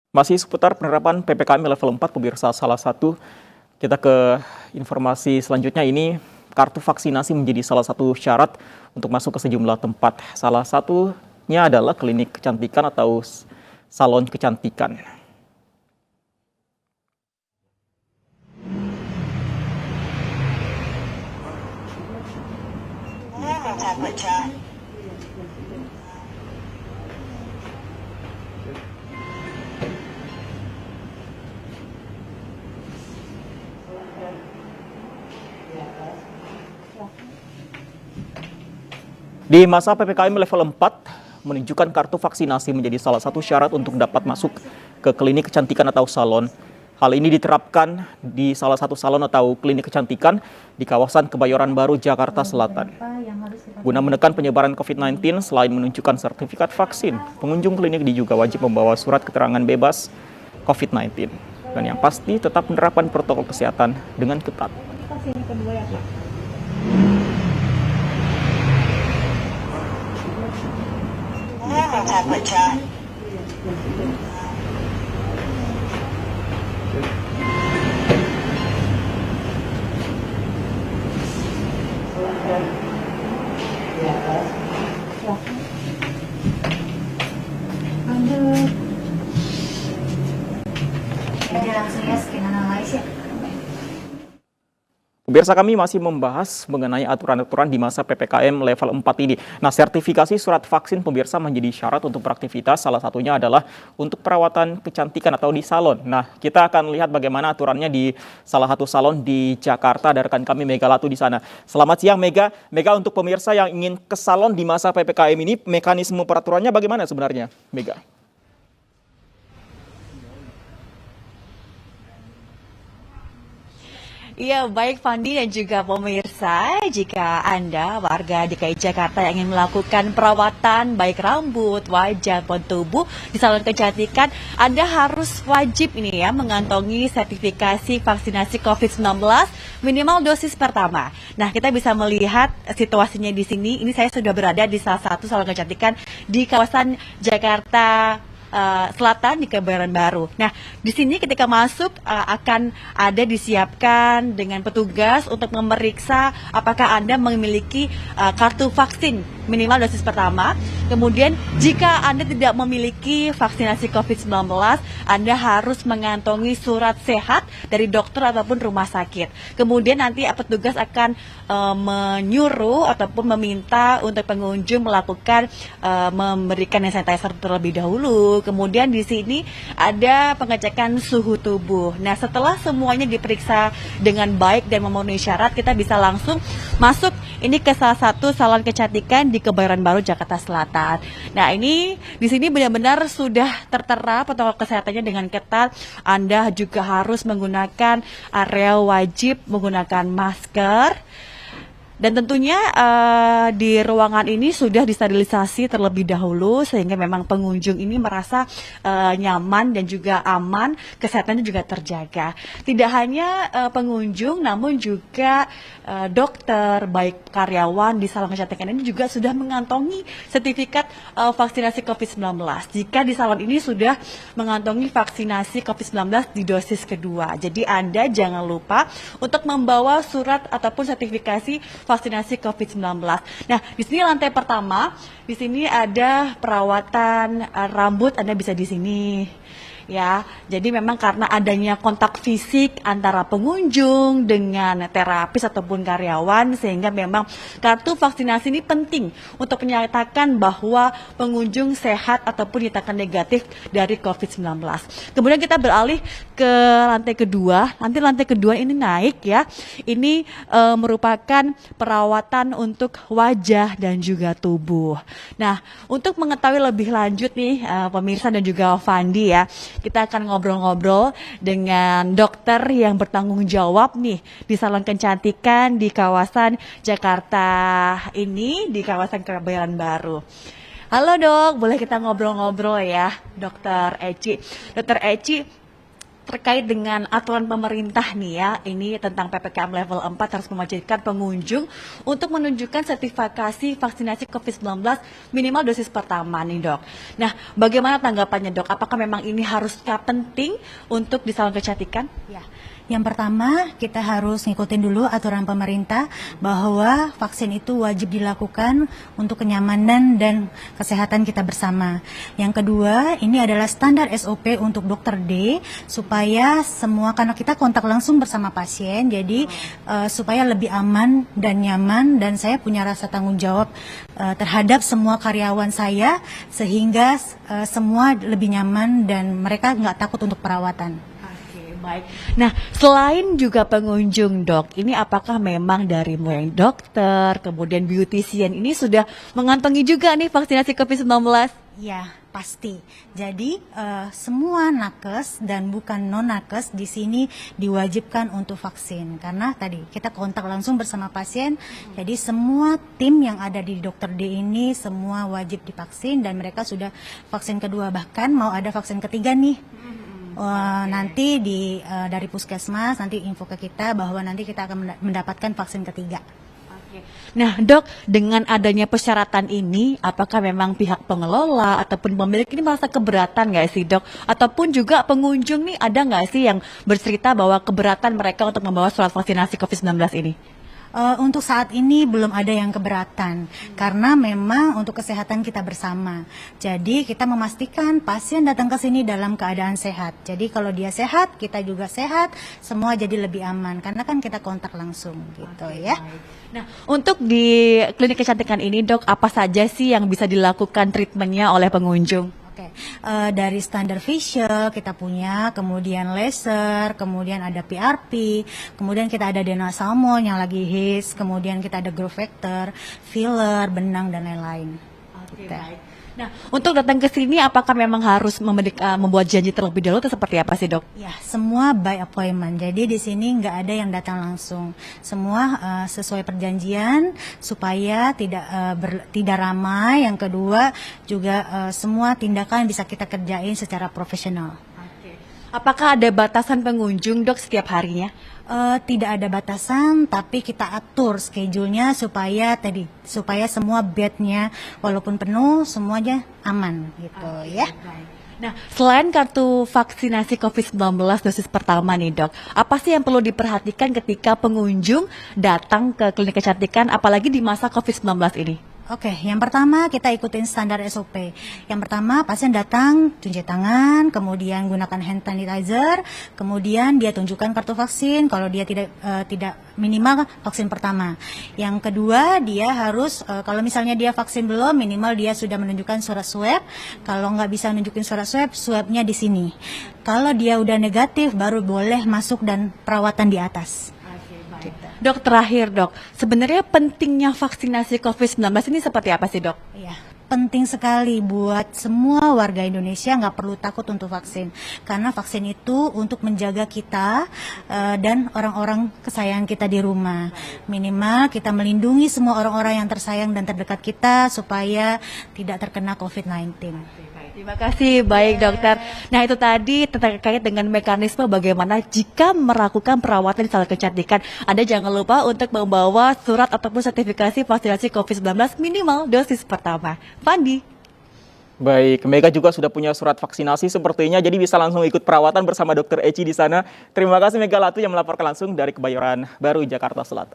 Masih seputar penerapan PPKM level 4, pemirsa. Salah satu kita ke informasi selanjutnya ini, kartu vaksinasi menjadi salah satu syarat untuk masuk ke sejumlah tempat. Salah satunya adalah klinik kecantikan atau salon kecantikan. Di masa PPKM level 4, menunjukkan kartu vaksinasi menjadi salah satu syarat untuk dapat masuk ke klinik kecantikan atau salon. Hal ini diterapkan di salah satu salon atau klinik kecantikan di kawasan Kebayoran Baru, Jakarta Selatan. Guna menekan penyebaran COVID-19, selain menunjukkan sertifikat vaksin, pengunjung klinik juga wajib membawa surat keterangan bebas COVID-19. Dan yang pasti tetap menerapkan protokol kesehatan dengan ketat. Vaksin kedua ya, Pak. Jadi langsung ya scan analyze ya. Pemirsa, kami masih membahas mengenai aturan-aturan di masa PPKM level 4 ini. Nah, sertifikasi surat vaksin pemirsa menjadi syarat untuk beraktivitas. Salah satunya adalah untuk perawatan kecantikan atau di salon. Nah, kita akan lihat bagaimana aturannya di salah satu salon di Jakarta. Ada rekan kami Mega Latu di sana. Selamat siang Mega. Mega, untuk pemirsa yang ingin ke salon di masa PPKM ini, mekanisme peraturannya bagaimana sebenarnya, Mega? Iya, baik Fandi dan juga pemirsa, jika Anda warga DKI Jakarta yang ingin melakukan perawatan baik rambut, wajah, maupun tubuh di salon kecantikan, Anda harus wajib ini ya mengantongi sertifikasi vaksinasi COVID-19 minimal dosis pertama. Nah, kita bisa melihat situasinya di sini. Ini saya sudah berada di salah satu salon kecantikan di kawasan Jakarta Selatan di Kebayoran Baru. Nah, di sini ketika masuk akan ada disiapkan dengan petugas untuk memeriksa apakah Anda memiliki kartu vaksin minimal dosis pertama. Kemudian jika Anda tidak memiliki vaksinasi COVID-19, Anda harus mengantongi surat sehat dari dokter ataupun rumah sakit. Kemudian nanti petugas akan menyuruh ataupun meminta untuk pengunjung melakukan memberikan hand sanitizer terlebih dahulu. Kemudian di sini ada pengecekan suhu tubuh. Nah, setelah semuanya diperiksa dengan baik dan memenuhi syarat, kita bisa langsung masuk ini ke salah satu salon kecantikan di Kebayoran Baru, Jakarta Selatan. Nah, ini di sini benar-benar sudah tertera protokol kesehatannya dengan ketat. Anda juga harus menggunakan area wajib menggunakan masker. Dan tentunya di ruangan ini sudah disterilisasi terlebih dahulu sehingga memang pengunjung ini merasa nyaman dan juga aman, kesehatannya juga terjaga. Tidak hanya pengunjung namun juga dokter, baik karyawan di salon kecantikan ini juga sudah mengantongi sertifikat vaksinasi COVID-19. Jika di salon ini sudah mengantongi vaksinasi COVID-19 di dosis kedua. Jadi Anda jangan lupa untuk membawa surat ataupun sertifikasi vaksinasi COVID-19. Nah, di sini lantai pertama, di sini ada perawatan rambut, Anda bisa di sini. Ya, jadi memang karena adanya kontak fisik antara pengunjung dengan terapis ataupun karyawan, sehingga memang kartu vaksinasi ini penting untuk menyatakan bahwa pengunjung sehat ataupun dinyatakan negatif dari COVID-19. Kemudian kita beralih ke lantai kedua. Nanti lantai kedua ini naik ya. Ini merupakan perawatan untuk wajah dan juga tubuh. Nah, untuk mengetahui lebih lanjut nih pemirsa dan juga Fandi ya, kita akan ngobrol-ngobrol dengan dokter yang bertanggung jawab nih di salon kecantikan di kawasan Jakarta ini, di kawasan Kebayoran Baru. Halo dok, boleh kita ngobrol-ngobrol ya, Dokter Eci. Dokter Eci, terkait dengan aturan pemerintah nih ya, ini tentang PPKM level 4 harus mewajibkan pengunjung untuk menunjukkan sertifikasi vaksinasi COVID-19 minimal dosis pertama nih dok. Nah, bagaimana tanggapannya dok? Apakah memang ini harusnya penting untuk di salon kecantikan? Ya. Yang pertama, kita harus ngikutin dulu aturan pemerintah bahwa vaksin itu wajib dilakukan untuk kenyamanan dan kesehatan kita bersama. Yang kedua, ini adalah standar SOP untuk dokter D supaya semua, karena kita kontak langsung bersama pasien, jadi supaya lebih aman dan nyaman, dan saya punya rasa tanggung jawab terhadap semua karyawan saya sehingga semua lebih nyaman dan mereka nggak takut untuk perawatan. Baik. Nah, selain juga pengunjung dok, ini apakah memang dari mulai dokter, kemudian beautician ini sudah mengantongi juga nih vaksinasi COVID-19? Ya, pasti. Jadi semua nakes dan bukan non nakes di sini diwajibkan untuk vaksin karena tadi kita kontak langsung bersama pasien. Jadi semua tim yang ada di Dokter D ini semua wajib divaksin dan mereka sudah vaksin kedua, bahkan mau ada vaksin ketiga nih. Nanti dari puskesmas nanti info ke kita bahwa nanti kita akan mendapatkan vaksin ketiga. Nah dok, dengan adanya persyaratan ini, apakah memang pihak pengelola ataupun pemilik ini merasa keberatan nggak sih dok? Ataupun juga pengunjung nih ada nggak sih yang bercerita bahwa keberatan mereka untuk membawa surat vaksinasi COVID-19 ini? Untuk saat ini belum ada yang keberatan karena memang untuk kesehatan kita bersama. Jadi kita memastikan pasien datang ke sini dalam keadaan sehat. Jadi kalau dia sehat, kita juga sehat, semua jadi lebih aman karena kan kita kontak langsung gitu ya. Nah, untuk di klinik kecantikan ini dok, apa saja sih yang bisa dilakukan treatmentnya oleh pengunjung? Dari standar facial kita punya, kemudian laser, kemudian ada PRP, kemudian kita ada Denasalmon yang lagi hits, kemudian kita ada growth factor, filler, benang dan lain-lain. Baik. Nah, untuk datang ke sini apakah memang harus membuat janji terlebih dahulu atau seperti apa sih dok? Ya, semua by appointment. Jadi di sini nggak ada yang datang langsung. Semua sesuai perjanjian supaya tidak ramai. Yang kedua juga semua tindakan bisa kita kerjain secara profesional. Apakah ada batasan pengunjung dok setiap harinya? Tidak ada batasan, tapi kita atur schedule-nya supaya semua bednya walaupun penuh semuanya aman gitu ya. Nah, selain kartu vaksinasi COVID-19 dosis pertama nih dok, apa sih yang perlu diperhatikan ketika pengunjung datang ke klinik kecantikan apalagi di masa COVID-19 ini? Oke, yang pertama kita ikutin standar SOP. Yang pertama pasien datang, cuci tangan, kemudian gunakan hand sanitizer, kemudian dia tunjukkan kartu vaksin kalau dia tidak minimal vaksin pertama. Yang kedua dia harus kalau misalnya dia vaksin belum, minimal dia sudah menunjukkan surat swab. Kalau nggak bisa nunjukin surat swab, swabnya di sini. Kalau dia udah negatif, baru boleh masuk dan perawatan di atas. Dok, terakhir dok, sebenarnya pentingnya vaksinasi COVID-19 ini seperti apa sih dok? Iya, penting sekali buat semua warga Indonesia, nggak perlu takut untuk vaksin. Karena vaksin itu untuk menjaga kita dan orang-orang kesayangan kita di rumah. Minimal kita melindungi semua orang-orang yang tersayang dan terdekat kita supaya tidak terkena COVID-19. Terima kasih, baik dokter. Nah itu tadi terkait dengan mekanisme bagaimana jika melakukan perawatan di salon kecantikan. Anda jangan lupa untuk membawa surat ataupun sertifikasi vaksinasi COVID-19 minimal dosis pertama. Fandi. Baik, Mega juga sudah punya surat vaksinasi sepertinya, jadi bisa langsung ikut perawatan bersama Dokter Eci di sana. Terima kasih Mega Latu yang melaporkan langsung dari Kebayoran Baru, Jakarta Selatan.